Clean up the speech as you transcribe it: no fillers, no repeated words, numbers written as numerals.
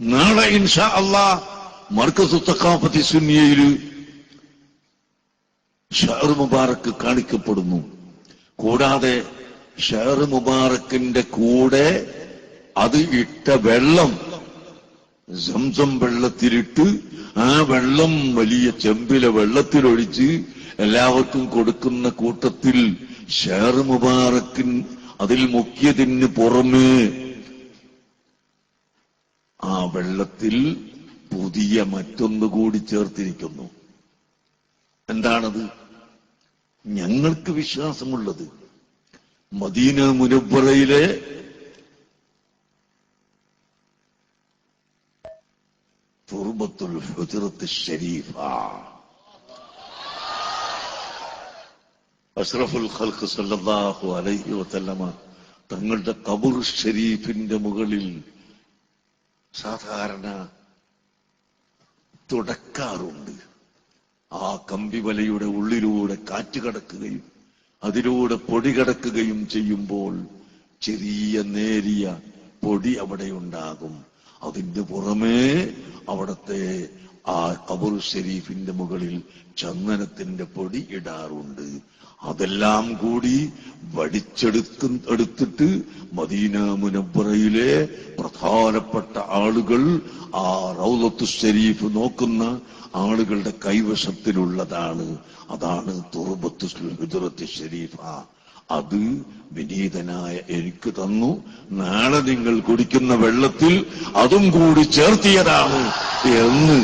നാളെ ഇൻഷാ അല്ലാഹ് മർക്കസു തഖാഫത്തി സുന്നിയയില് ഷഅർ മുബാറക്ക് കാണിക്കപ്പെടുന്നു. കൂടാതെ ഷഅർ മുബാറക്കിന്റെ കൂടെ അത് ഇട്ട വെള്ളം സംസം വെള്ളത്തിലിട്ട് ആ വെള്ളം വലിയ ചെമ്പിലെ വെള്ളത്തിലൊഴിച്ച് എല്ലാവർക്കും കൊടുക്കുന്ന കൂട്ടത്തിൽ ഷഅർ മുബാറക്കിൻ അതിൽ മുക്കിയതിന് പുറമേ ആ വെള്ളത്തിൽ പുതിയ മറ്റൊന്നുകൂടി ചേർത്തിരിക്കുന്നു. എന്താണത്? ഞങ്ങൾക്ക് വിശ്വാസമുള്ളത് മദീന മുനവ്വറയിലെ തുർബത്തുൽ ഹുജ്റത്ത് ശരീഫ അഷ്റഫുൽ ഖൽഖ് സല്ലല്ലാഹു അലൈഹി വസല്ലമ തങ്ങളുടെ ഖബർ ഷരീഫിന്റെ മുകളിൽ സാധാരണ തുടക്കാറുണ്ട്. ആ കമ്പിവലയുടെ ഉള്ളിലൂടെ കാറ്റ് കടക്കുകയും അതിലൂടെ പൊടി കടക്കുകയും ചെയ്യുമ്പോൾ ചെറിയ നേരിയ പൊടി അവിടെ ഉണ്ടാകും. അതിന്റെ പുറമേ അവിടത്തെ ആ ഖബർ ഷരീഫിന്റെ മുകളിൽ ചന്ദനത്തിന്റെ പൊടി ഇടാറുണ്ട്. അതെല്ലാം കൂടി എടുത്തിട്ട് മദീന മുനവ്വറയിലെ പ്രധാനപ്പെട്ട ആളുകൾ ആ റൗളത്തു ഷരീഫ് നോക്കുന്ന ആളുകളുടെ കൈവശത്തിലുള്ളതാണ്. അതാണ് തുർബത്തുൽ ഹുജ്റത്ത് ശരീഫ. അത് വിനീതനായ എനിക്ക് തന്നു. നാളെ നിങ്ങൾ കുടിക്കുന്ന വെള്ളത്തിൽ അതും കൂടി ചേർത്തിയതാണ് എന്ന്